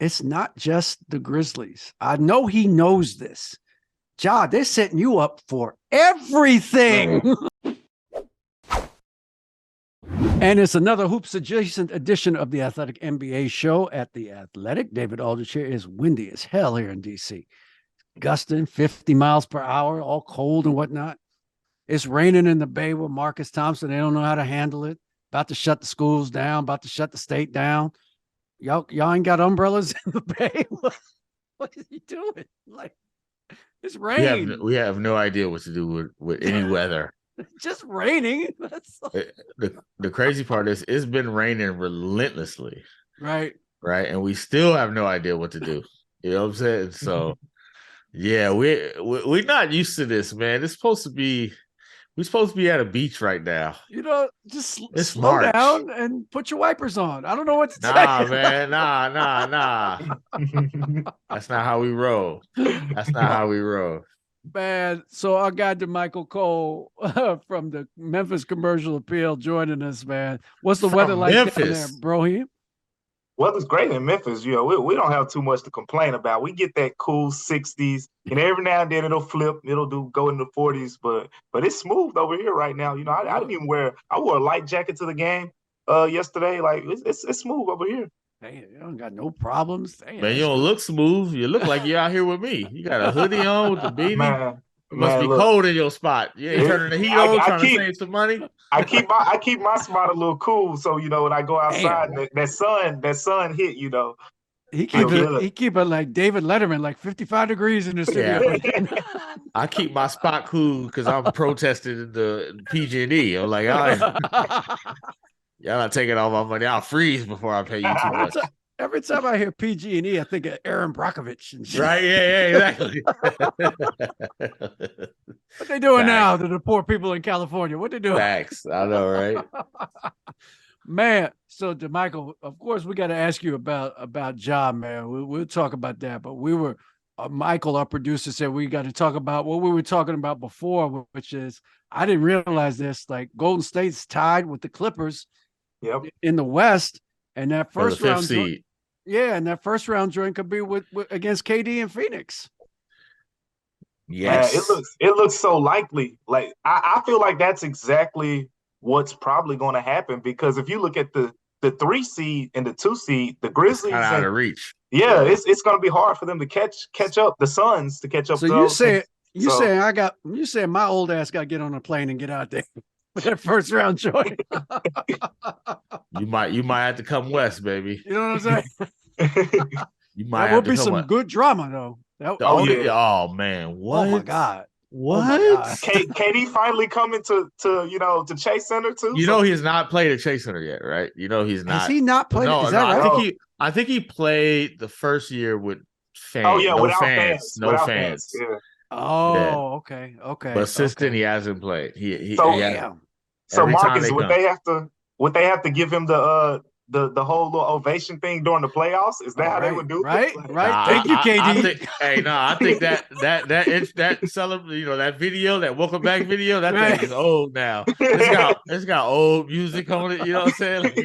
it's not just the Grizzlies. I know he knows this. Ja, they're setting you up for everything. And it's another Hoops adjacent edition of the Athletic NBA show at The Athletic. David Aldridge here. Is windy as hell here in D.C. Gusting 50 miles per hour, all cold and whatnot. It's raining in the Bay with Marcus Thompson. They don't know how to handle it. About to shut the schools down, about to shut the state down. Y'all ain't got umbrellas in the Bay? What are you doing? Like, it's rain. We have no idea what to do with any weather. Just raining. The crazy part is it's been raining relentlessly. Right. And we still have no idea what to do. You know what I'm saying? So yeah, we're not used to this, man. We're supposed to be at a beach right now. Just it's slow March. down and put your wipers on. I don't know what to say. Nah, man. Nah. That's not how we roll. Man, so our guy Damichael Cole from the Memphis Commercial Appeal joining us, man. What's the weather like down there, bro? Weather's great in Memphis. We don't have too much to complain about. We get that cool 60s, and every now and then it'll flip. It'll go into the 40s, but it's smooth over here right now. I didn't even I wore a light jacket to the game yesterday. Like it's smooth over here. Damn, you don't got no problems. Damn, man, you don't look smooth. You look like you're out here with me. You got a hoodie on with the beanie. Man, it must be cold in your spot. You ain't turning the heat on, trying to save some money. I keep my spot a little cool, so when I go outside, that sun hit. He keep it like David Letterman, like 55 degrees in the studio. Yeah. I keep my spot cool because I'm protesting in the PG&E. I'm like, y'all not taking all my money. I'll freeze before I pay you too much. Every time I hear PG&E, I think of Aaron Brockovich. And shit. Right? Yeah, exactly. What they doing now to the poor people in California? What they doing? Facts. I know, right? Man, so Damichael, of course, we got to ask you about Ja, man. We'll talk about that, but we were Michael, our producer, said we got to talk about what we were talking about before, which is I didn't realize this. Like Golden State's tied with the Clippers. Yep. In the West, and that first round seed. And that first round joint could be with against KD and Phoenix. Yes, it looks so likely. Like I feel like that's exactly what's probably going to happen, because if you look at the 3 seed and the 2 seed, the Grizzlies out of reach. Yeah, it's going to be hard for them to catch up, the Suns to catch up. So you saying my old ass got to get on a plane and get out there with that first round joint. You might have to come west, baby. You know what I'm saying? You might. That would be some good drama, though. Oh man! What? Oh my God! What? Oh God. KD finally coming to Chase Center too. He has not played at Chase Center yet, right? He's not. Has he not played? No, is that right? I think he played the first year with fans. Oh yeah, without fans. No fans. Yeah. Oh, yeah. Okay. But since then, he hasn't played. So Marcus, would they have to give him the whole little ovation thing during the playoffs? Is that how they would do it? Right. Thank you, KD. I think that that video, that welcome back video, that thing is old now. It's got old music on it. You know what I'm saying? Like,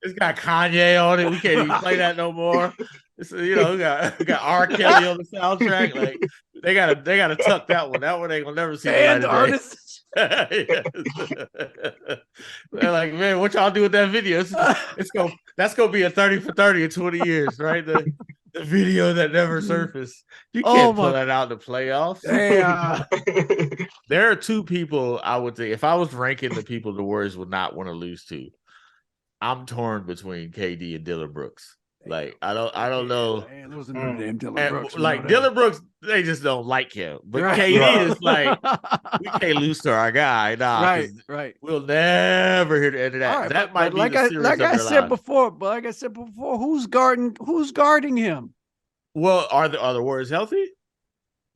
it's got Kanye on it. We can't even play that no more. It's, we got R. Kelly on the soundtrack. Like they gotta tuck that one. That one ain't gonna never see the light of day. They're like, man, what y'all do with that video? That's gonna be a 30 for 30 in 20 years, right? The video that never surfaced. You can't pull that out in the playoffs. There are 2 people I would think, if I was ranking the people the Warriors would not want to lose to, I'm torn between KD and Dillon Brooks. Like I don't know. Man, those are no damn Dillon Brooks. Dillon Brooks, they just don't like him. But KD is like, we can't lose to our guy. Nah, right. We'll never hear the end of that. Right, that might be like the series like I said lives. before. But like I said before, who's guarding him? Well, are the Warriors healthy?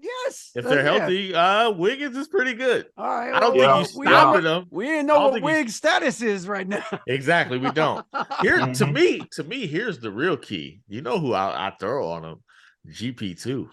Yes, if they're healthy, Wiggins is pretty good. All right, I don't think you stopping them. We didn't know what Wiggins' status is right now. Exactly, we don't. Here, to me, here's the real key. You know who I throw on him? GP2.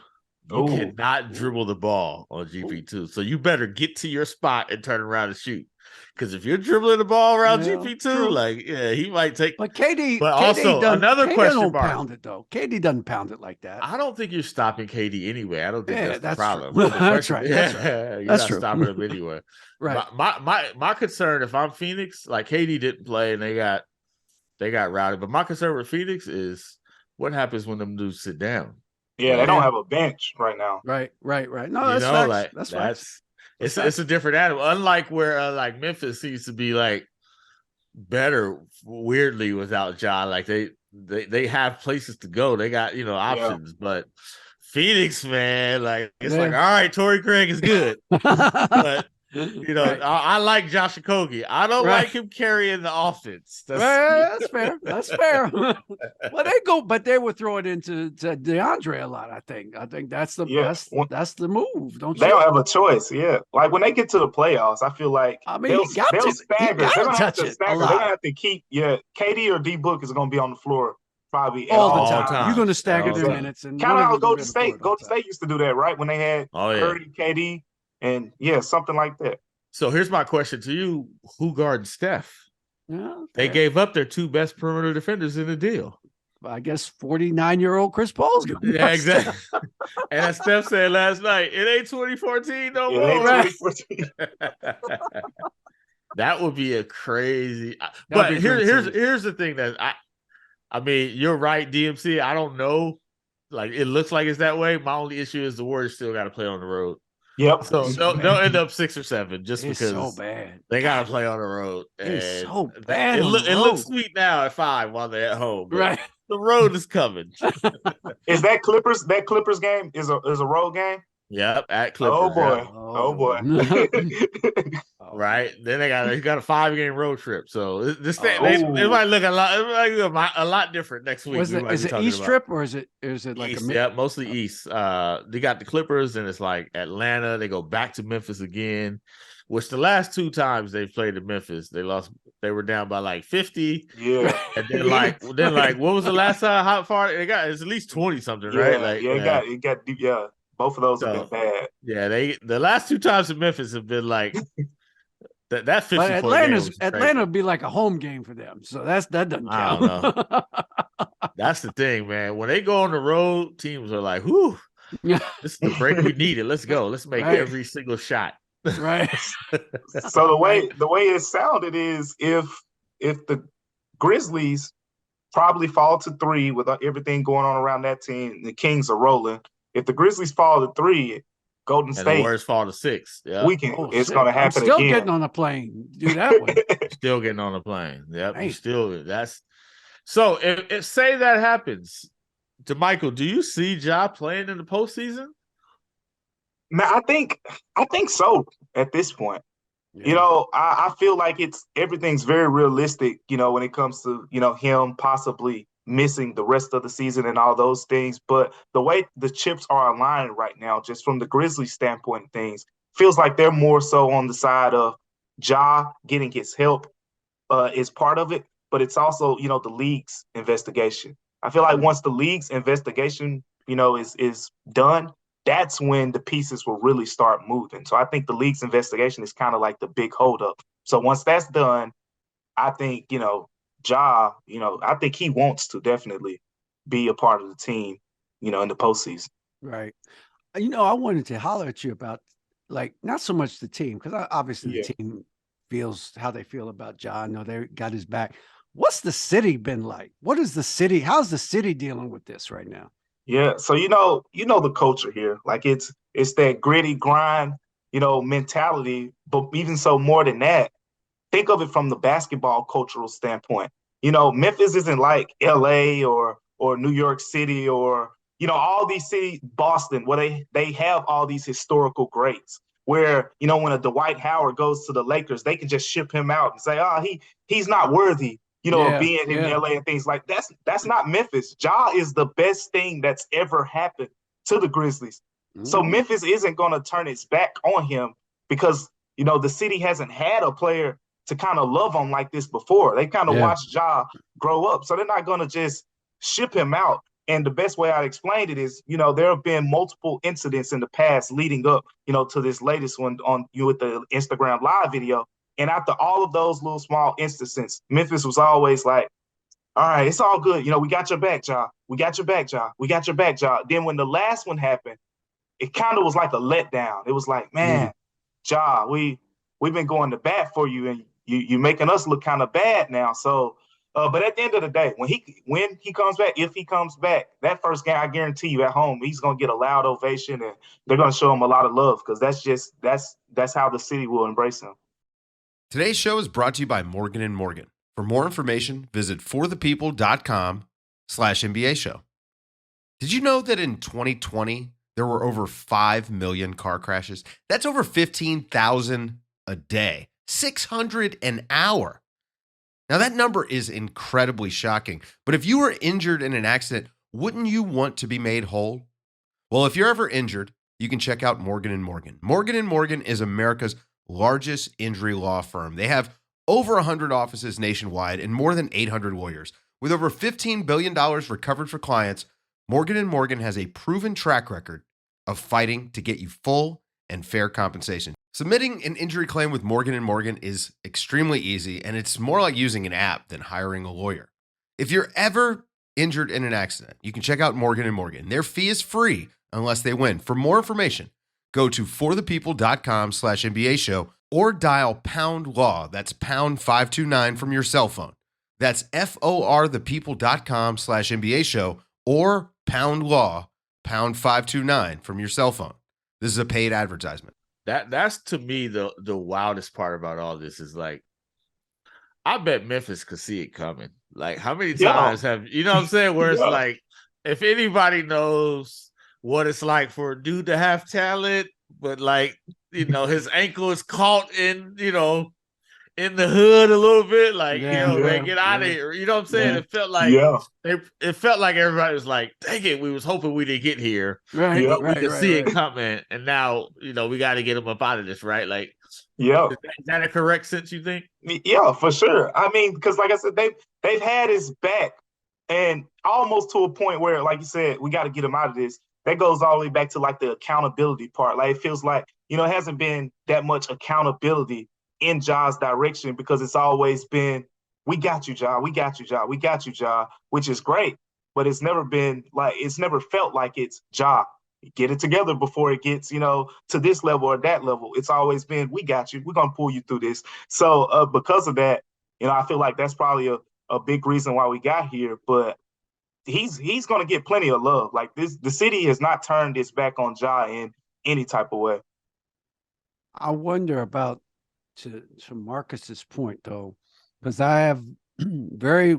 You cannot dribble the ball on GP2. So you better get to your spot and turn around and shoot. Because if you're dribbling the ball around GP2, he might take. But KD, but also another question mark. Pound it though. KD doesn't pound it like that. I don't think you're stopping KD anyway. I don't think that's the problem. That's right. You're not stopping him anyway. Right. My concern, if I'm Phoenix, like KD didn't play and they got routed. But my concern with Phoenix is what happens when them dudes sit down. Yeah, they don't have a bench right now. Right. No, that's facts. It's a different animal. Unlike where like Memphis seems to be like better weirdly without Ja. Like they have places to go. They got options. But Phoenix, man, like it's like, all right, Torrey Craig is good. But right. I like Josh Okogie. I don't like him carrying the offense. That's fair. That's fair. But they would throw it into DeAndre a lot. I think that's the that's the move. Don't you? They don't have a choice. Yeah, like when they get to the playoffs, I feel like they'll stagger. They're gonna have to stagger. They're gonna have to keep. Yeah, KD or D Book is gonna be on the floor probably all the time. You're gonna stagger their minutes and kind of how Golden State. Golden State used to do that, right? When they had Curry, KD. And something like that. So here's my question to you: who guards Steph? Yeah, they gave up their two best perimeter defenders in the deal. I guess 49-year-old Chris Paul's going. Yeah, exactly. And as Steph said last night, it ain't 2014 no more. It ain't 2014. That would be a crazy. But here's the thing that I mean, you're right, DMC. I don't know. Like it looks like it's that way. My only issue is the Warriors still got to play on the road. Yep. So they'll end up 6 or 7 just it's because so bad. They got to play on the road. It's so bad. It looks sweet now at 5 while they're at home. Right. The road is coming. Is that Clippers? That Clippers game is a road game? Yep, at Clippers. Oh boy. Right. Then they got a 5-game road trip. So it might look a lot different next week. Is it East trip or is it like East? Yeah, mostly East. They got the Clippers and it's like Atlanta. They go back to Memphis again, which the last 2 times they played in Memphis, they lost. They were down by like 50. Yeah. And then like what was the last time? How far they got? It's at least 20 something, right? Like it got deep. Yeah. Both of those have been bad. Yeah, the last 2 times in Memphis have been like that 50. But Atlanta would be like a home game for them. So that doesn't count. I don't know. That's the thing, man. When they go on the road, teams are like, whew, this is the break we needed. Let's go. Let's make every single shot. Right. So the way it sounded is if the Grizzlies probably fall to 3 with everything going on around that team, the Kings are rolling. If the Grizzlies fall to 3, Golden State. And the Warriors fall to 6. Yeah. It's going to happen still again. Getting on a plane. Do that one. Still getting on a plane. Yep. So if say that happens, Damichael, do you see Ja playing in the postseason? Man, I think so at this point. Yeah. I feel like everything's very realistic, when it comes to, him possibly missing the rest of the season and all those things. But the way the chips are aligned right now, just from the Grizzlies standpoint of things, feels like they're more so on the side of Ja getting his help is part of it. But it's also, the league's investigation. I feel like once the league's investigation, is done, that's when the pieces will really start moving. So I think the league's investigation is kind of like the big holdup. So once that's done, I think, Ja, I think he wants to definitely be a part of the team, in the postseason. Right. I wanted to holler at you about, like, not so much the team, because obviously the team feels how they feel about Ja. I know they got his back. What's the city been like? How's the city dealing with this right now? Yeah. So, the culture here, like it's that gritty grind, mentality, but even so more than that, think of it from the basketball cultural standpoint. Memphis isn't like LA or New York City or, all these cities, Boston, where they have all these historical greats where, when a Dwight Howard goes to the Lakers, they can just ship him out and say, he's not worthy, of being in LA and things like that. That's not Memphis. Ja is the best thing that's ever happened to the Grizzlies. Mm-hmm. So Memphis isn't going to turn its back on him because, the city hasn't had a player to kind of love on like this before. They kind of watched Ja grow up. So they're not going to just ship him out And the best way I explained it is, there have been multiple incidents in the past leading up, to this latest one on with the Instagram live video. And after all of those little small instances, Memphis was always like, all right, it's all good. We got your back, Ja. We got your back, Ja. We got your back, Ja. Then when the last one happened, it kind of was like a letdown. It was like, man, Ja, we've been going to bat for you, and you making us look kind of bad now. So, but at the end of the day, when he comes back, if he comes back, that first game, I guarantee you at home, he's gonna get a loud ovation, and they're gonna show him a lot of love because that's how the city will embrace him. Today's show is brought to you by Morgan & Morgan. For more information, visit forthepeople.com/NBA show. Did you know that in 2020, there were over 5 million car crashes? That's over 15,000 a day, 600 an hour. Now, that number is incredibly shocking, but if you were injured in an accident, wouldn't you want to be made whole? Well, if you're ever injured, you can check out Morgan & Morgan. Morgan & Morgan is America's largest injury law firm. They have over 100 offices nationwide and more than 800 lawyers. With over $15 billion recovered for clients, Morgan & Morgan has a proven track record of fighting to get you full and fair compensation. Submitting an injury claim with Morgan & Morgan is extremely easy, and it's more like using an app than hiring a lawyer. If you're ever injured in an accident, you can check out Morgan & Morgan. Their fee is free unless they win. For more information, go to forthepeople.com/NBA show or dial pound law. That's pound 529 from your cell phone. That's forthepeople.com/NBA show or pound law, pound 529 from your cell phone. This is a paid advertisement. That's to me the wildest part about all this is like, I bet Memphis could see it coming. Like, how many times have you know what I'm saying? Where it's like, if anybody knows what it's like for a dude to have talent, but like, his ankle is caught in, in the hood a little bit, like, man, get out of here. You know what I'm saying? It felt like it felt like everybody was like, dang it, we was hoping we didn't get here. Right. But we could see it coming. And now, we got to get him up out of this, right? Like, is that a correct sense, you think? Yeah, for sure. I mean, because like I said, they've had his back, and almost to a point where, like you said, we got to get him out of this. That goes all the way back to like the accountability part. Like, it feels like, it hasn't been that much accountability in Ja's direction because it's always been, we got you, Ja, we got you, Ja, we got you, Ja, which is great. But it's never felt like it's Ja, get it together before it gets, to this level or that level. It's always been, we got you, we're going to pull you through this. So because of that, I feel like that's probably a big reason why we got here. But he's going to get plenty of love. Like, the city has not turned its back on Ja in any type of way. I wonder about, to Marcus's point, though, because I have very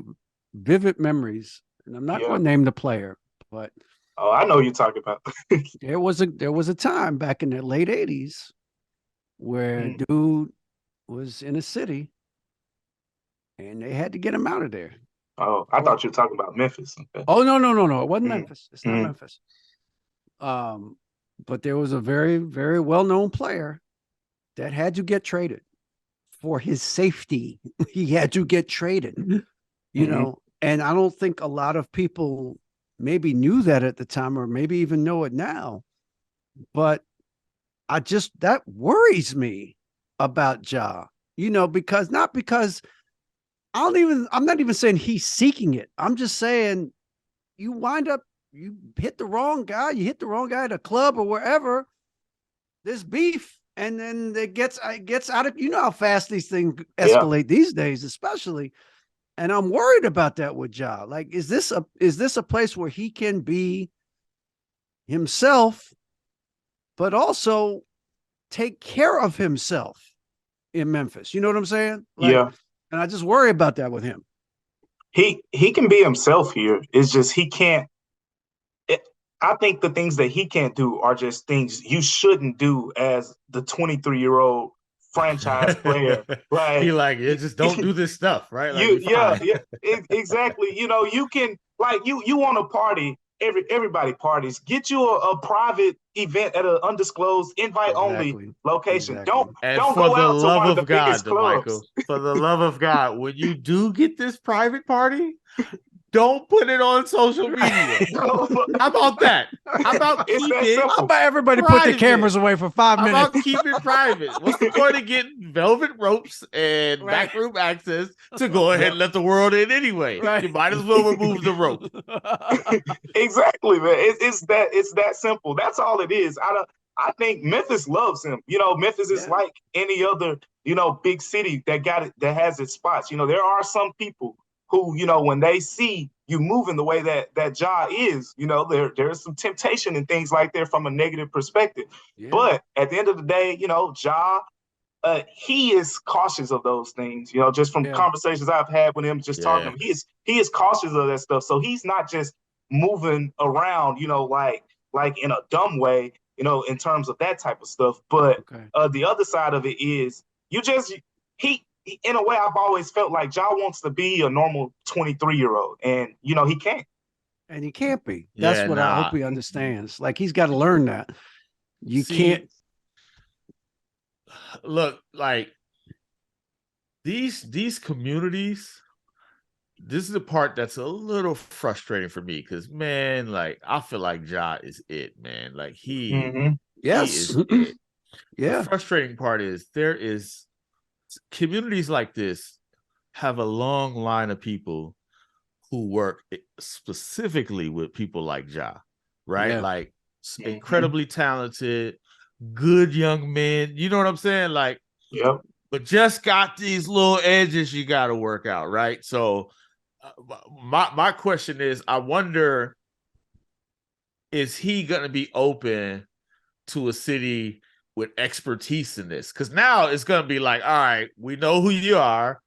vivid memories, and I'm not going to name the player, but I know you're talking about. there was a time back in the late 80s where dude was in a city and they had to get him out of there. Oh, I thought you were talking about Memphis. Okay. Oh, no. It wasn't Memphis. It's not Memphis. But there was a very, very well-known player that had to get traded for his safety. He had to get traded, and I don't think a lot of people maybe knew that at the time, or maybe even know it now. But that worries me about Ja, because I'm not even saying he's seeking it. I'm just saying you hit the wrong guy, at a club or wherever, there's beef. And then it gets out of, how fast these things escalate these days, especially. And I'm worried about that with Ja. Like, is this a place where he can be himself, but also take care of himself in Memphis? You know what I'm saying? And I just worry about that with him. He can be himself here. It's just he can't. I think the things that he can't do are just things you shouldn't do as the 23-year-old franchise player. Right? Just don't do this stuff, right? Exactly. You can, like, you want to party. Everybody parties. Get you a private event at an undisclosed, invite-only location. Exactly. Don't go out to one of the biggest clubs. For the love of God, when you do get this private party, Don't put it on social media. How about that? How about It's keep that it? simple. How about everybody put Private. the cameras away for 5 How minutes? about keep it private? What's the point of getting velvet ropes and backroom access to go ahead and let the world in anyway? Right. You might as well remove the rope. Exactly, man. It's that simple. That's all it is. I think Memphis loves him. Memphis is like any other, big city that has its spots. There are some people who, when they see you moving the way that Ja is, there's some temptation and things like that from a negative perspective. Yeah. But at the end of the day, Ja, he is cautious of those things, just from conversations I've had with him, just talking to him, he is cautious of that stuff. So he's not just moving around, like in a dumb way, in terms of that type of stuff. But the other side of it is he in a way, I've always felt like Ja wants to be a normal 23-year-old, and he can't. And he can't be. That's what I hope he understands. Like, he's got to learn that. You can't. Look, like these communities, this is the part that's a little frustrating for me because, man, like I feel like Ja is it, man. Like he is it. The frustrating part is there is communities like this have a long line of people who work specifically with people like Ja, right? Like incredibly talented, good young men. You know what I'm saying? Like, but just got these little edges you got to work out, right? So my question is, I wonder, is he going to be open to a city with expertise in this? Because now it's going to be like, all right, we know who you are.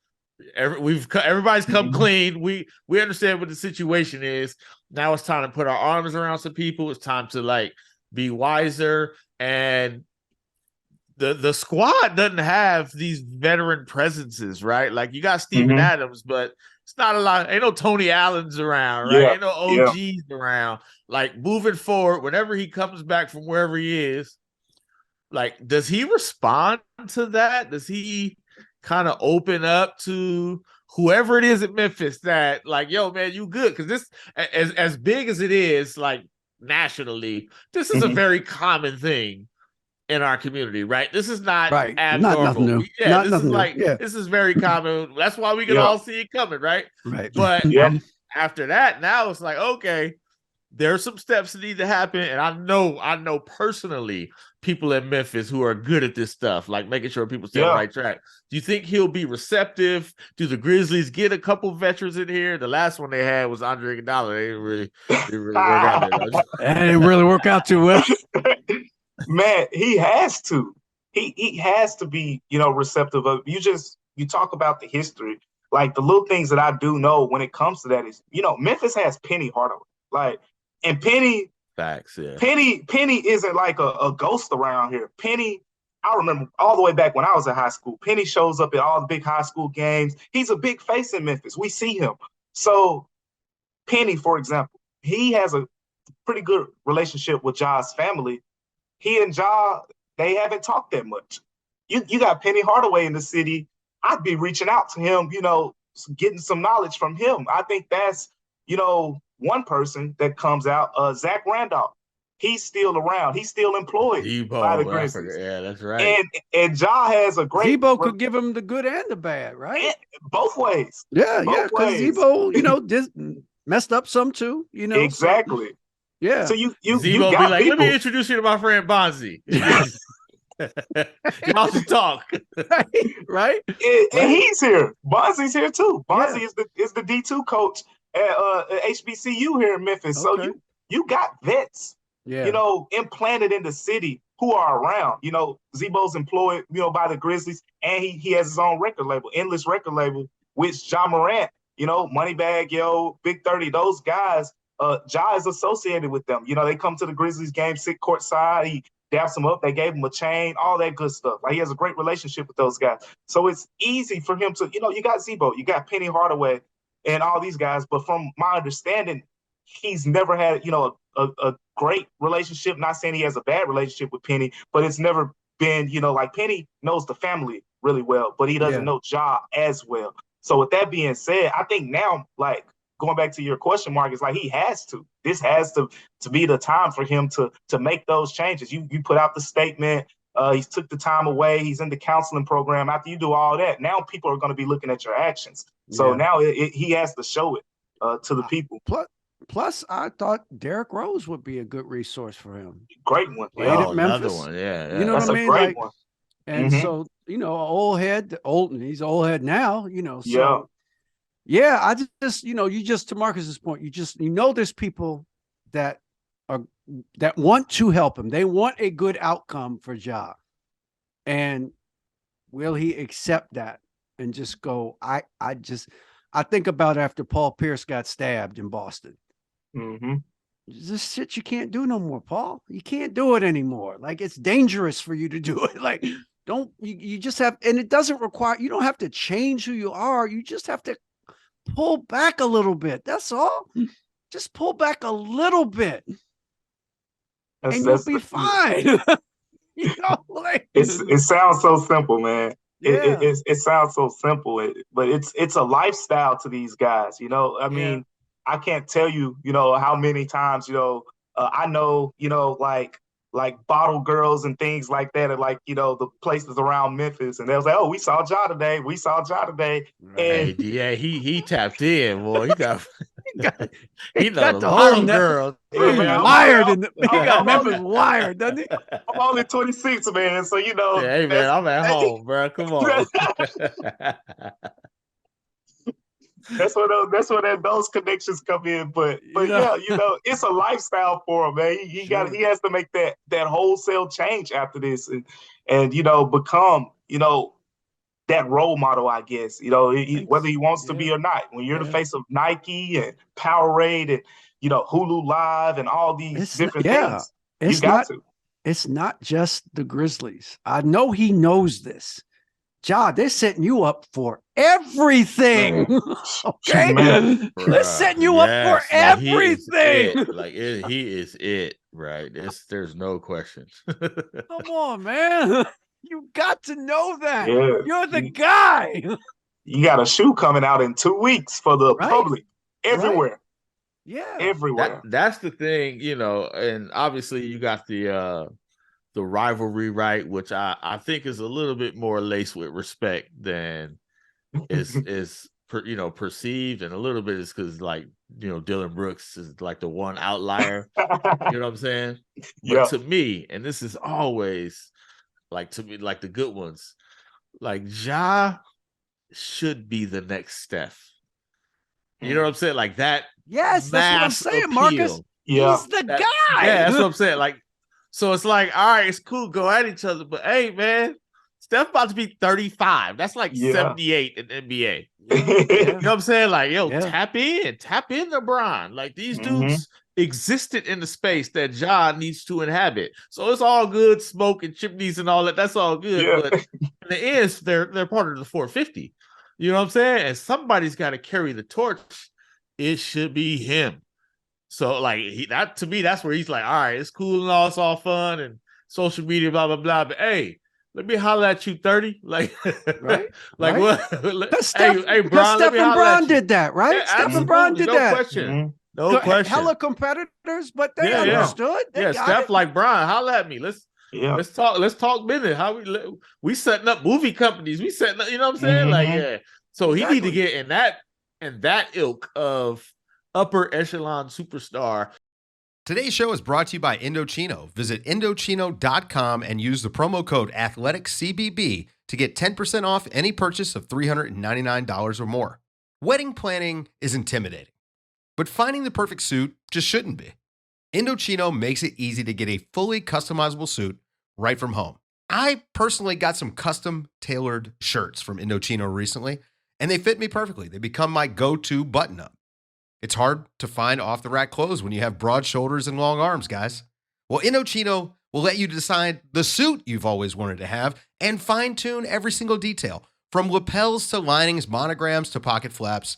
Everybody's come clean. We understand what the situation is. Now it's time to put our arms around some people. It's time to like be wiser. And the squad doesn't have these veteran presences, right? Like you got Steven Adams, but it's not a lot. Ain't no Tony Allen's around, right? Ain't no OGs around. Like moving forward, whenever he comes back from wherever he is, like, does he respond to that? Does he kind of open up to whoever it is at Memphis that, like, yo, man, you good? Because this, as big as it is, like nationally, this is a very common thing in our community, right? This is not abnormal. Nothing new. Yeah, this is like this is very common. That's why we can all see it coming, right? Right. But after that, now it's like, okay, there's some steps that need to happen, and I know personally people in Memphis who are good at this stuff, like making sure people stay on the right track. Do you think he'll be receptive? Do the Grizzlies get a couple veterans in here? The last one they had was Andre Iguodala. They didn't really work out there. It didn't really work out too well. Man, he has to. He has to be, receptive of. You talk about the history, like the little things that I do know when it comes to that is, Memphis has Penny Hardaway, like, and Penny. Facts, yeah. Penny isn't like a ghost around here. Penny, I remember all the way back when I was in high school. Penny shows up at all the big high school games. He's a big face in Memphis. We see him. So Penny, for example, he has a pretty good relationship with Ja's family. He and Ja, they haven't talked that much. You got Penny Hardaway in the city. I'd be reaching out to him, getting some knowledge from him. I think that's, one person that comes out. Zach Randolph, he's still around. He's still employed by the Grizzlies. Yeah, that's right. And Ja has a great. Zebo could give him the good and the bad, right? Both ways. Yeah, because Zebo, just messed up some too. Exactly. So, yeah. So you Zebo got be like, people. let me introduce you to my friend Bonzi. Y'all should talk, right? And he's here. Bonzi's here too. Bonzi is the D2 coach at HBCU here in Memphis. Okay. So you got vets, implanted in the city who are around. Zebo's employed, by the Grizzlies, and he has his own record label, Endless Record Label, which Ja Morant, Moneybagg, Big 30, those guys. Ja is associated with them. They come to the Grizzlies game, sit courtside. He daps them up. They gave him a chain, all that good stuff. Like, he has a great relationship with those guys. So it's easy for him to, you got Zebo, you got Penny Hardaway, and all these guys. But from my understanding, he's never had, a great relationship. Not saying he has a bad relationship with Penny, but it's never been, like Penny knows the family really well, but he doesn't know Ja as well. So with that being said, I think now, like, going back to your question, Mark, it's like he has to. This has to be the time for him to make those changes. You put out the statement. He took the time away. He's in the counseling program. After you do all that, now people are going to be looking at your actions. So now he has to show it to the people. Plus, I thought Derrick Rose would be a good resource for him. Great one. Played at Memphis. Another one. Yeah. You know That's what I mean? a great one. And so, old head, he's old head now, So, I just, to Marcus's point, there's people that want to help him. They want a good outcome for Ja. And will he accept that and just go, I think about after Paul Pierce got stabbed in Boston. Mm-hmm. This shit you can't do no more, Paul. You can't do it anymore. Like, it's dangerous for you to do it. Like, you just have, and it doesn't require, you don't have to change who you are. You just have to pull back a little bit. That's all. Just pull back a little bit. And you'll be fine. It sounds so simple, man. Yeah. It sounds so simple, but it's a lifestyle to these guys. I mean, I can't tell you, how many times, I know, like bottle girls and things like that, and like, the places around Memphis, and they was like, "Oh, we saw Ja today. We saw Ja today." And he tapped in, boy. He got the whole girl. Wired, he got Memphis wired, doesn't he? I'm only 26, man. So hey man, I'm at home, bro. Come on. That's where those connections come in. But it's a lifestyle for him, man. He has to make that wholesale change after this, and become that role model, I guess. Whether he wants to be or not. When you're the face of Nike and Powerade and Hulu Live and all these different things, you got to. It's not just the Grizzlies. I know he knows this. Ja, they're setting you up for everything. Okay, they're setting you up for everything. He is it, right? There's no question. Come on, man. You got to know that. Yeah. You're the guy. You got a shoe coming out in 2 weeks for the public everywhere. Right. Yeah, everywhere. That's the thing, and obviously you got the rivalry, right, which I think is a little bit more laced with respect than is perceived, and a little bit is because Dillon Brooks is like the one outlier. You know what I'm saying? But to me, and this is always to me, like the good ones, like Ja should be the next Steph. You know what I'm saying? Like that. Yes, that's what I'm saying, appeal. Marcus. Yeah. He's the guy. Yeah, that's what I'm saying. Like, so it's like, all right, it's cool, go at each other, but hey, man, Steph about to be 35. That's like 78 in NBA. You know what I'm saying? Like, tap in, LeBron. Like, these dudes existed in the space that Ja needs to inhabit. So it's all good, smoke and chimneys and all that. That's all good. Yeah. But in the end, they're part of the 450. You know what I'm saying? And somebody's got to carry the torch. It should be him. So, to me, that's where he's like, all right, it's cool and all, it's all fun and social media, blah, blah, blah. But hey, let me holler at you 30. Right? Right. What? Hey, Bron, Steph and Bron did that, right? Yeah, Steph and Bron did that. Question. No question. Hella competitors, but they understood. They Steph like Bron, holler at me. Let's talk business. We setting up movie companies. We setting up, you know what I'm saying? So he need to get in that ilk of upper echelon superstar. Today's show is brought to you by Indochino. Visit Indochino.com and use the promo code AthleticCBB to get 10% off any purchase of $399 or more. Wedding planning is intimidating, but finding the perfect suit just shouldn't be. Indochino makes it easy to get a fully customizable suit right from home. I personally got some custom tailored shirts from Indochino recently, and they fit me perfectly. They become my go-to button-up. It's hard to find off-the-rack clothes when you have broad shoulders and long arms, guys. Well, Indochino will let you decide the suit you've always wanted to have and fine-tune every single detail. From lapels to linings, monograms to pocket flaps,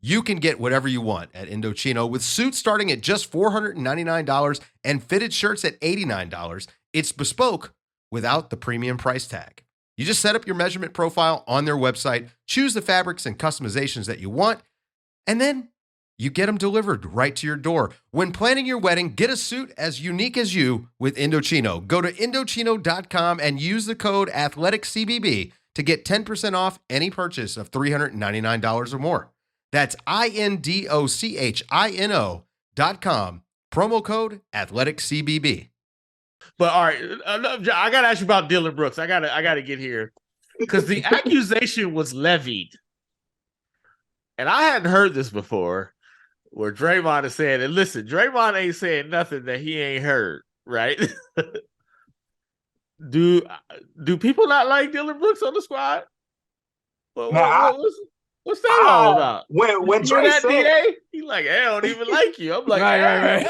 you can get whatever you want at Indochino with suits starting at just $499 and fitted shirts at $89. It's bespoke without the premium price tag. You just set up your measurement profile on their website, choose the fabrics and customizations that you want, and then you get them delivered right to your door. When planning your wedding, get a suit as unique as you with Indochino. Go to Indochino.com and use the code AthleticCBB to get 10% off any purchase of $399 or more. That's INDOCHINO.com. Promo code AthleticCBB. But all right, I gotta ask you about Dillon Brooks. I gotta get here because the accusation was levied, and I hadn't heard this before. Where Draymond is saying, and listen, Draymond ain't saying nothing that he ain't heard, right? Do people not like Dillon Brooks on the squad? What's that all about? When Dre that said, DA, he like, I don't even like you. I'm like, right.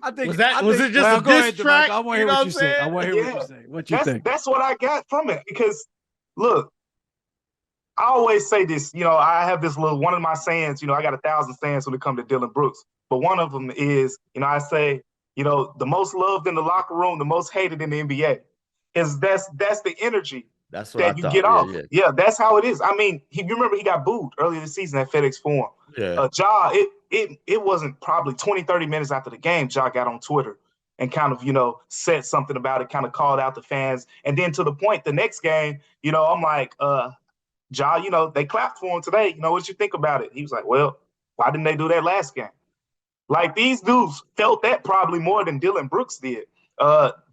I think was it just a diss track? I want to hear what you say. I want to hear what you say. What you think? That's what I got from it. Because look, I always say this, I have this one of my sayings, I got 1,000 sayings when it comes to Dillon Brooks. But one of them is, I say, the most loved in the locker room, the most hated in the NBA. That's the energy that you get off. Yeah, that's how it is. I mean, you remember he got booed earlier this season at FedEx Forum. Yeah. Ja, it wasn't probably 20, 30 minutes after the game, Ja got on Twitter and kind of, said something about it, kind of called out the fans. And then to the point, the next game, I'm like, Ja, they clapped for him today. What you think about it? He was like, well, why didn't they do that last game? Like, these dudes felt that probably more than Dillon Brooks did.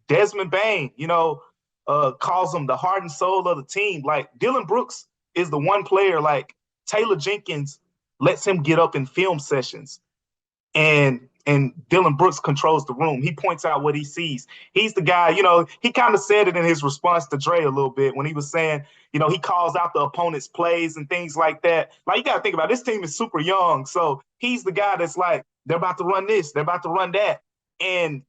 Desmond Bain, calls him the heart and soul of the team. Like, Dillon Brooks is the one player, like, Taylor Jenkins lets him get up in film sessions. And Dillon Brooks controls the room. He points out what he sees. He's the guy, he kind of said it in his response to Dre a little bit when he was saying, he calls out the opponent's plays and things like that. Like, you got to think about it, this team is super young. So he's the guy that's like, they're about to run this, they're about to run that. And,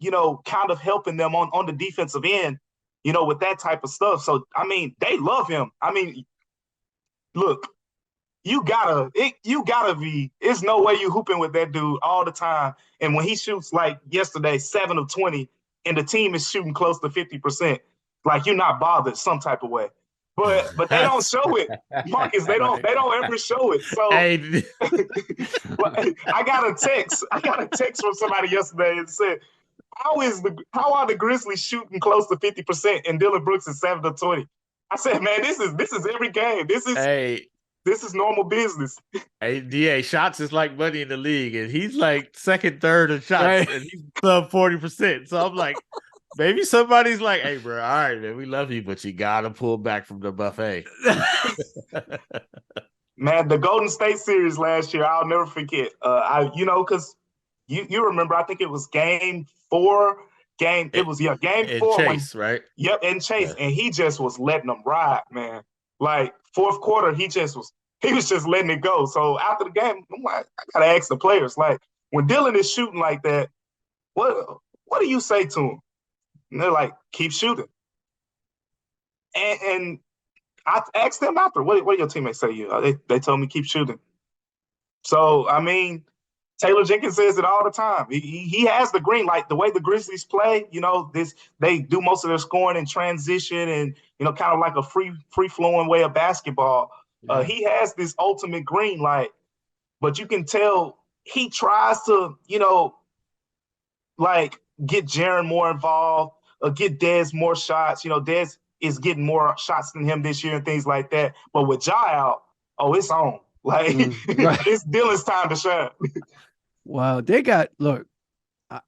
kind of helping them on the defensive end, with that type of stuff. So, I mean, they love him. I mean, look, you gotta be, there's no way you hooping with that dude all the time. And when he shoots like yesterday, 7 of 20, and the team is shooting close to 50%, like, you're not bothered some type of way. But they don't show it, Marcus. They don't ever show it. So Hey. I got a text from somebody yesterday and said, how are the Grizzlies shooting close to 50% and Dillon Brooks is 7 of 20? I said, man, this is every game. This is normal business. Hey, DA, shots is like money in the league, and he's like second, third in shots, right, and he's sub 40%. So I'm like, maybe somebody's like, hey, bro, all right, man, we love you, but you got to pull back from the buffet. Man, the Golden State series last year, I'll never forget. Because you remember, I think it was game 4. Game 4. Chase, right? Yep, and Chase. Yeah. And he just was letting them ride, man. Like, fourth quarter, he was just letting it go. So after the game, I'm like, I gotta ask the players, like, when Dillon is shooting like that, what do you say to him? And they're like, keep shooting. And I asked them after, what do your teammates say to you? They told me keep shooting. So, I mean, Taylor Jenkins says it all the time. He has the green, like the way the Grizzlies play, they do most of their scoring in transition and, kind of like a free-flowing way of basketball. Yeah. He has this ultimate green light, but you can tell he tries to, like, get Jaren more involved, get Dez more shots. Dez is getting more shots than him this year and things like that. But with Ja out, it's on. Like, right. It's Dillon's time to shine. Wow, they got, look,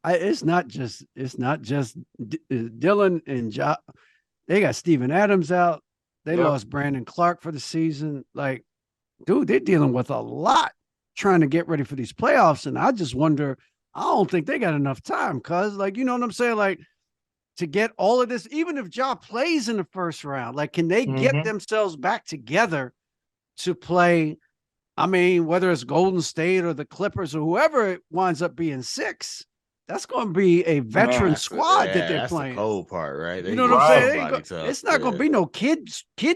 it's not just Dillon and Ja. They got Steven Adams out. They lost Brandon Clark for the season. Like, dude, they're dealing with a lot trying to get ready for these playoffs. And I just wonder, I don't think they got enough time, cuz, like, you know what I'm saying? Like, to get all of this, even if Ja plays in the first round, like, can they get themselves back together to play? I mean, whether it's Golden State or the Clippers or whoever it winds up being 6, that's going to be a veteran squad that they're playing. The cold part, right? You know what I'm saying? It's not going to be no kid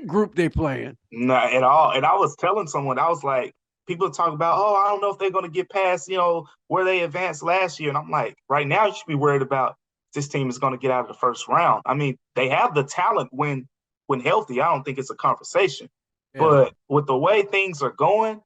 group they're playing. Not at all. And I was telling someone, I was like, people talk about, I don't know if they're going to get past, where they advanced last year. And I'm like, right now you should be worried about this team is going to get out of the first round. I mean, they have the talent when healthy. I don't think it's a conversation. Yeah. But with the way things are going,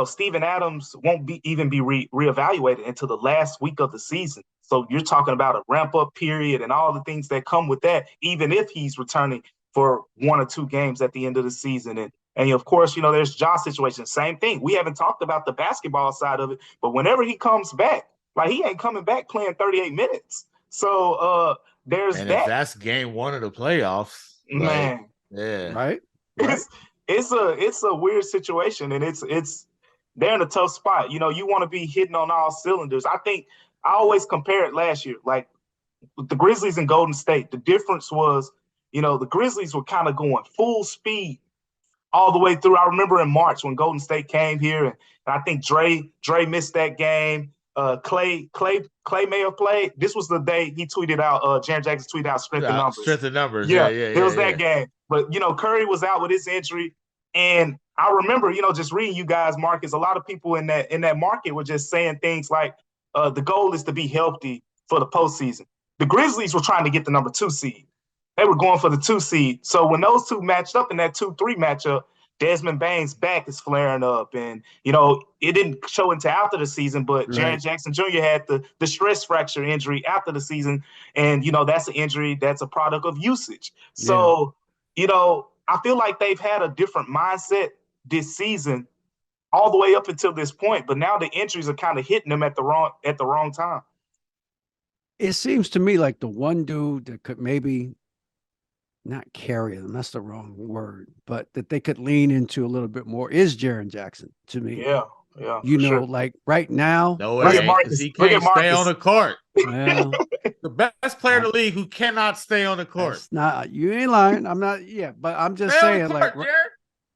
Steven Adams won't even be reevaluated until the last week of the season. So you're talking about a ramp up period and all the things that come with that, even if he's returning for 1 or 2 games at the end of the season. And of course, there's Ja's situation. Same thing. We haven't talked about the basketball side of it, but whenever he comes back, like he ain't coming back playing 38 minutes. So there's and that. if that's game 1 of the playoffs, man. Yeah. Right. It's a weird situation, and it's they're in a tough spot. You want to be hitting on all cylinders. I think I always compare it last year, like with the Grizzlies and Golden State. The difference was, the Grizzlies were kind of going full speed all the way through. I remember in March when Golden State came here, and I think Dre missed that game. Clay may have played. This was the day he tweeted out. Jaren Jackson tweeted out strength and numbers. Strength and numbers. Yeah. It was that game. But Curry was out with his injury, and I remember just reading you guys, Marcus. A lot of people in that market were just saying things like, the goal is to be healthy for the postseason. The Grizzlies were trying to get the number 2 seed. They were going for the 2 seed. So when those two matched up in that 2-3 matchup, Desmond Bane's back is flaring up. And, it didn't show until after the season, but Right. Jaren Jackson Jr. had the stress fracture injury after the season. And, that's an injury that's a product of usage. So, I feel like they've had a different mindset this season all the way up until this point. But now the injuries are kind of hitting them at the wrong time. It seems to me like the one dude that could maybe not carry them, that's the wrong word, but that they could lean into a little bit more is Jaren Jackson to me. Yeah. Sure. Like right now. No, it ain't, 'cause he can't stay on the court. Well, The best player in the league who cannot stay on the court. it's not, you ain't lying. I'm not, but I'm just Stay saying, on the like, court, Jared.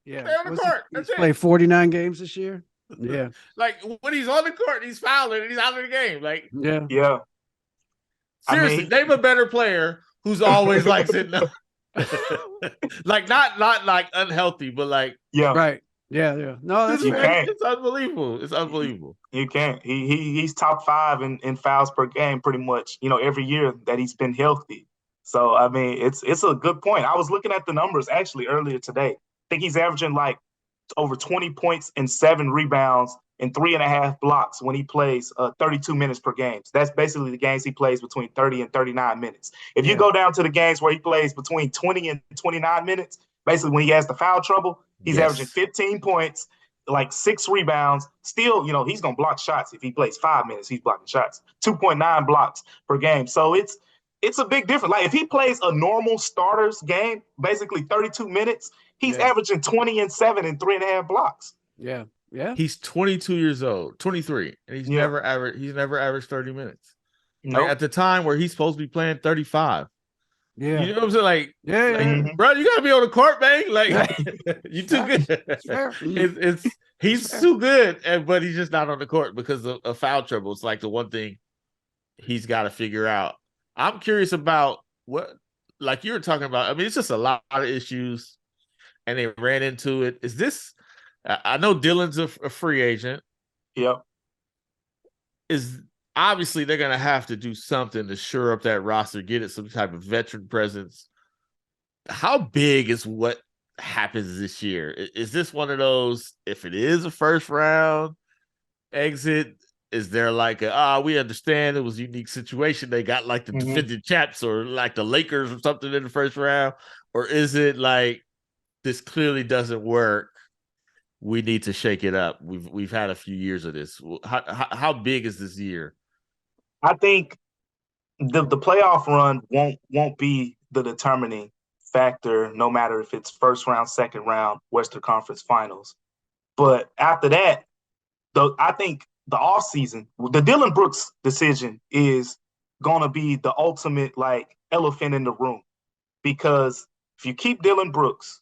yeah, Stay on the court. He's That's it. played 49 games this year. Yeah. Like when he's on the court, he's fouling and he's out of the game. Like, Yeah. seriously, name a better player who's always like sitting up. Like not like unhealthy, but like Right. Yeah. No, that's fair. it's unbelievable. It's unbelievable. You can't. He's top 5 in fouls per game pretty much, every year that he's been healthy. So, I mean, it's a good point. I was looking at the numbers actually earlier today. I think he's averaging like over 20 points and 7 rebounds and 3.5 blocks when he plays 32 minutes per game. So that's basically the games he plays between 30 and 39 minutes. If you go down to the games where he plays between 20 and 29 minutes, basically when he has the foul trouble, he's averaging 15 points, like 6 rebounds. Still, he's going to block shots. If he plays 5 minutes, he's blocking shots. 2.9 blocks per game. So it's a big difference. Like if he plays a normal starter's game, basically 32 minutes, he's averaging 20 and 7 and 3.5 blocks. Yeah. He's 22 years old, 23, and he's never averaged 30 minutes. Nope. Like at the time where he's supposed to be playing 35. Yeah. You know what I'm saying? Like, Mhm. bro, you gotta be on the court, man. Like, you too good. Fair. He's too good, but he's just not on the court because of foul trouble. It's like the one thing he's got to figure out. I'm curious about what, like you were talking about. I mean, it's just a lot of issues, and they ran into it. Is this? I know Dillon's a free agent. Yep. Is obviously they're gonna have to do something to shore up that roster, get it some type of veteran presence. How big is what happens this year? Is this one of those? If it is a first round exit, is there like we understand it was a unique situation? They got like the defending champs or like the Lakers or something in the first round, or is it like this clearly doesn't work? We need to shake it up. We've had a few years of this. How big is this year? I think the playoff run won't be the determining factor, no matter if it's first round, second round, Western Conference Finals. But after that, I think the offseason, the Dillon Brooks decision is gonna be the ultimate like elephant in the room, because if you keep Dillon Brooks,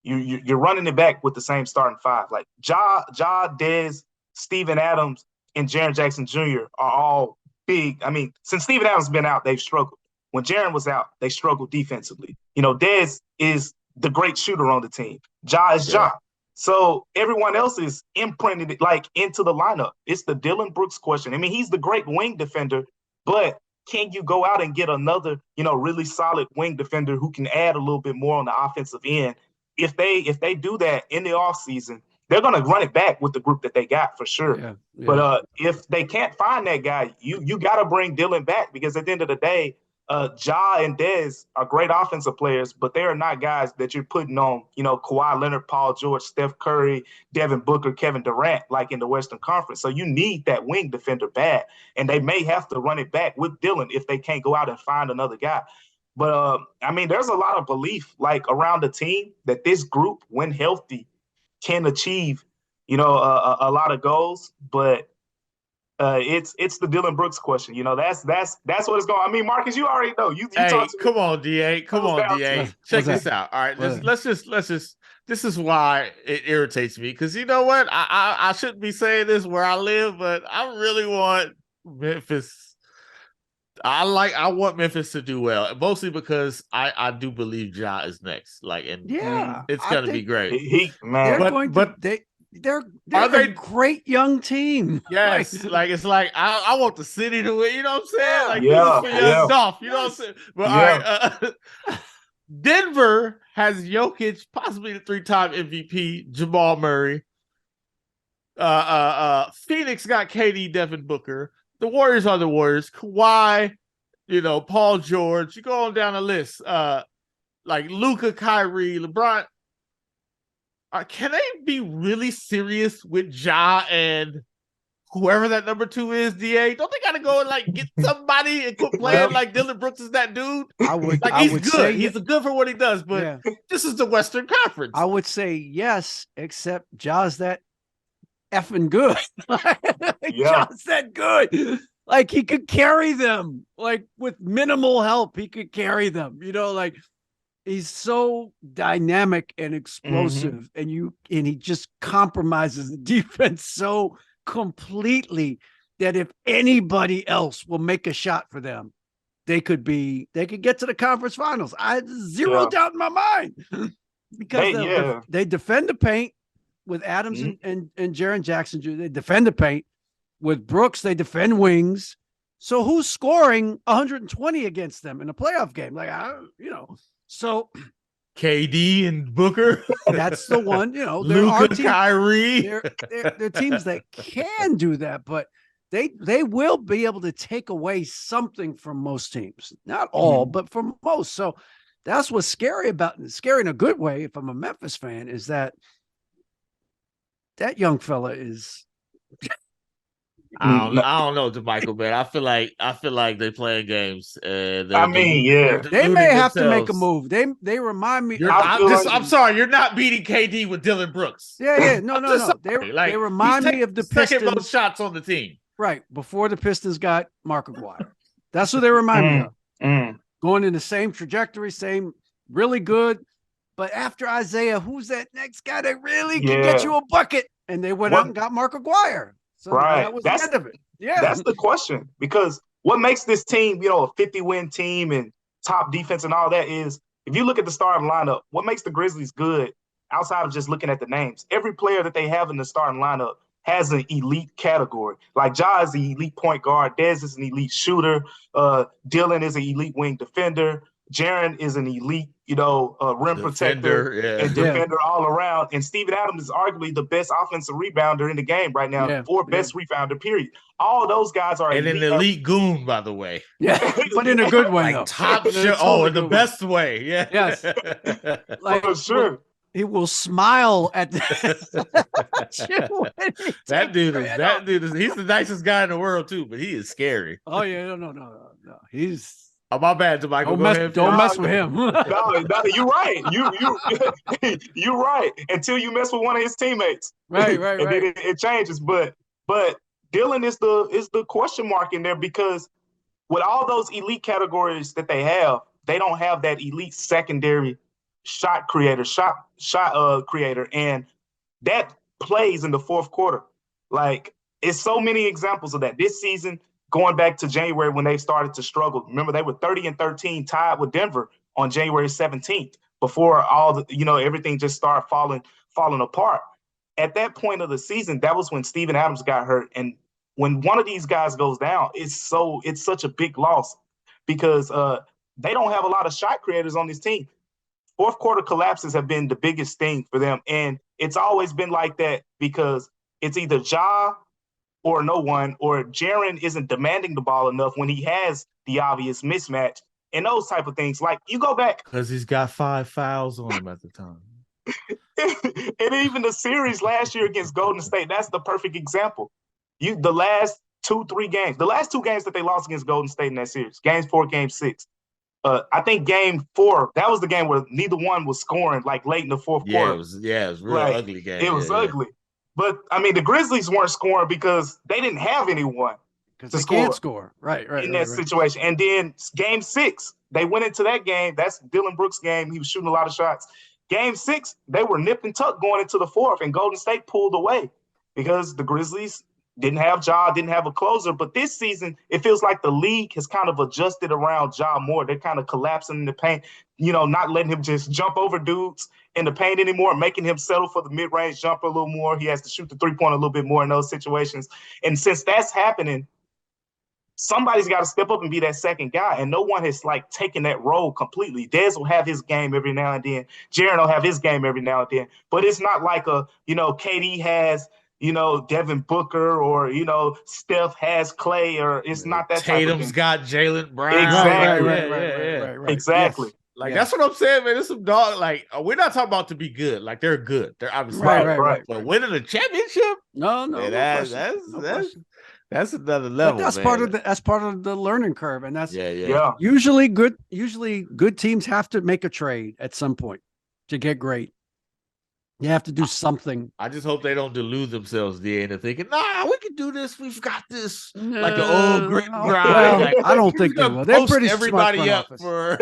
you're running it back with the same starting 5. Like Ja, Dez, Steven Adams, and Jaren Jackson Jr. are all big. I mean, since Steven Adams has been out, they've struggled. When Jaren was out, they struggled defensively. Dez is the great shooter on the team. Ja is Ja. So everyone else is imprinted like into the lineup. It's the Dillon Brooks question. I mean, he's the great wing defender, but can you go out and get another, really solid wing defender who can add a little bit more on the offensive end? If they do that in the offseason, they're going to run it back with the group that they got for sure. Yeah. But if they can't find that guy, you got to bring Dillon back, because at the end of the day, Ja and Dez are great offensive players, but they are not guys that you're putting on, Kawhi Leonard, Paul George, Steph Curry, Devin Booker, Kevin Durant, like in the Western Conference. So you need that wing defender bad, and they may have to run it back with Dillon if they can't go out and find another guy. But, there's a lot of belief, like, around the team that this group, when healthy, can achieve, a lot of goals. But it's the Dillon Brooks question. That's what it's going. Marcus, you already know. You hey, talk to come me. on, DA. Come on, DA. Check this out. All right, let's just. This is why it irritates me, because you know what? I shouldn't be saying this where I live, but I really want Memphis. I want Memphis to do well, mostly because I do believe Ja is next. Like, and it's gonna be great. They're a great young team. Yes, it's like I want the city to win. You know what I'm saying? Like, yeah, this is for young Dolph. You know what I'm saying? But all right, Denver has Jokic, possibly the 3-time MVP, Jamal Murray. Phoenix got KD, Devin Booker. The Warriors are the Warriors. Kawhi, Paul George. You go on down the list. Like Luka, Kyrie, LeBron. Can they be really serious with Ja and whoever that number 2 is, DA? Don't they got to go and get somebody and quit playing like Dillon Brooks is that dude? He's good. He's good for what he does, but this is the Western Conference. I would say yes, except Ja's that effing good. Ja's that good. Like, he could carry them. Like, with minimal help, he could carry them. He's so dynamic and explosive, and he just compromises the defense so completely that if anybody else will make a shot for them, they could get to the conference finals. I had zero doubt in my mind, because they defend the paint with Adams and Jaren Jackson Jr. They defend the paint with Brooks. They defend wings. So who's scoring 120 against them in a playoff game? So KD and Booker. That's the one. Luka, Kyrie. They're teams that can do that, but they will be able to take away something from most teams. Not all, but from most. So that's what's scary in a good way, if I'm a Memphis fan, is that young fella is. I don't know, Damichael, man. I feel like they playing games. They may have to make a move. They remind me. I'm sorry, you're not beating KD with Dillon Brooks. Yeah, no. They remind me of the Pistons. Second most shots on the team, right before the Pistons got Mark Aguirre. That's what they remind me of. Going in the same trajectory, same really good. But after Isaiah, who's that next guy that really can get you a bucket? And they went out and got Mark Aguirre. So that was the end of it. Yeah. That's the question. Because what makes this team, a 50-win team and top defense and all that is, if you look at the starting lineup, what makes the Grizzlies good outside of just looking at the names, every player that they have in the starting lineup has an elite category. Like, Ja is the elite point guard. Dez is an elite shooter. Dillon is an elite wing defender. Jaren is an elite, rim protector and defender all around. And Steven Adams is arguably the best offensive rebounder in the game right now, or best rebounder, period. All those guys are an elite goon, by the way. Yeah, but in a good way, though. Top shit. Oh, in the best way. Yeah. Yes. For sure. He will smile at that dude is he's the nicest guy in the world too, but he is scary. Oh yeah, no. He's my bad, Damichael. Don't mess with him. No, you're right. You're right. Until you mess with one of his teammates. Right. And then it changes. But Dillon is the question mark in there, because with all those elite categories that they have, they don't have that elite secondary shot creator, and that plays in the fourth quarter. Like, it's so many examples of that this season. Going back to January when they started to struggle. Remember, they were 30-13 tied with Denver on January 17th before all the, everything just started falling apart. At that point of the season, that was when Steven Adams got hurt. And when one of these guys goes down, it's such a big loss, because they don't have a lot of shot creators on this team. fourth quarter collapses have been the biggest thing for them. And it's always been like that because it's either Ja or no one, or Jaren isn't demanding the ball enough when he has the obvious mismatch and those type of things. Like, you go back. Because he's got 5 fouls on him at the time. And even the series last year against Golden State, that's the perfect example. The last 2-3 games, the last 2 games that they lost against Golden State in that series, Game 4, Game 6. I think Game 4, that was the game where neither one was scoring like late in the fourth quarter. It was real like, ugly game. It was ugly. But I mean, the Grizzlies weren't scoring because they didn't have anyone because they can't score. Right. In that situation. And then Game 6, they went into that game. That's Dillon Brooks' game. He was shooting a lot of shots. Game 6, they were nip and tuck going into the fourth, and Golden State pulled away because the Grizzlies didn't have Ja, didn't have a closer. But this season, it feels like the league has kind of adjusted around Ja more. They're kind of collapsing in the paint, not letting him just jump over dudes in the paint anymore, making him settle for the mid-range jumper a little more. He has to shoot the three-point a little bit more in those situations. And since that's happening, somebody's got to step up and be that second guy, and no one has taken that role completely. Dez will have his game every now and then. Jaren will have his game every now and then, but it's not like KD has, Devin Booker or, Steph has Clay, or it's not that Tatum's got Jalen Brown. Exactly. Right. Exactly. Yes. That's what I'm saying, man. There's some dog. We're not talking about to be good. They're good. They're obviously right. But winning a championship, no, man, that's another level. But that's part of the learning curve, and that's yeah. Usually good teams have to make a trade at some point to get great. You have to do something. I just hope they don't delude themselves, DA, into thinking, we can do this. We've got this. Like an old grit and grind. Well, I don't think they will. They're pretty everybody smart up for.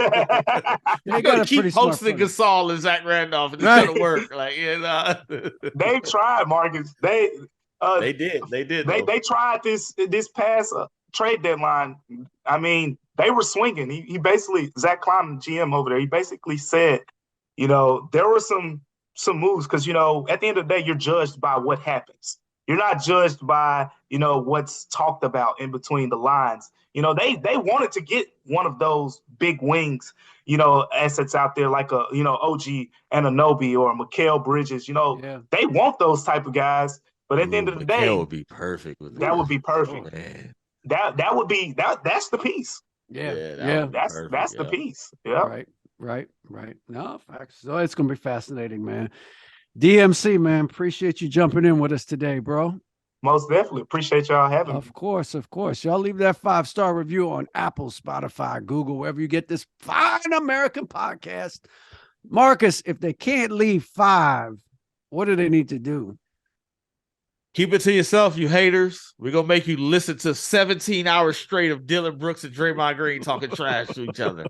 They got to keep posting Gasol and Zach Randolph, and it's gonna work. They tried, Marcus. They did. They tried this past trade deadline. I mean, they were swinging. He basically, Zach Kline, the GM over there, he basically said, there were some moves because, at the end of the day, you're judged by what happens. You're not judged by, what's talked about in between the lines. They wanted to get one of those big wings, assets out there like a, OG Anunoby or Mikal Bridges. They want those type of guys. But at the end of the day, would be perfect with that. Would be perfect. That would be that's the piece. Yeah. That's the piece. Yeah. Right. No, facts. So it's gonna be fascinating, man. DMC, man, appreciate you jumping in with us today, bro. Most definitely. Appreciate y'all having me. Of course. Y'all leave that 5-star review on Apple, Spotify, Google, wherever you get this fine American podcast. Marcus, if they can't leave 5, what do they need to do? Keep it to yourself, you haters. We're going to make you listen to 17 hours straight of Dillon Brooks and Draymond Green talking trash to each other.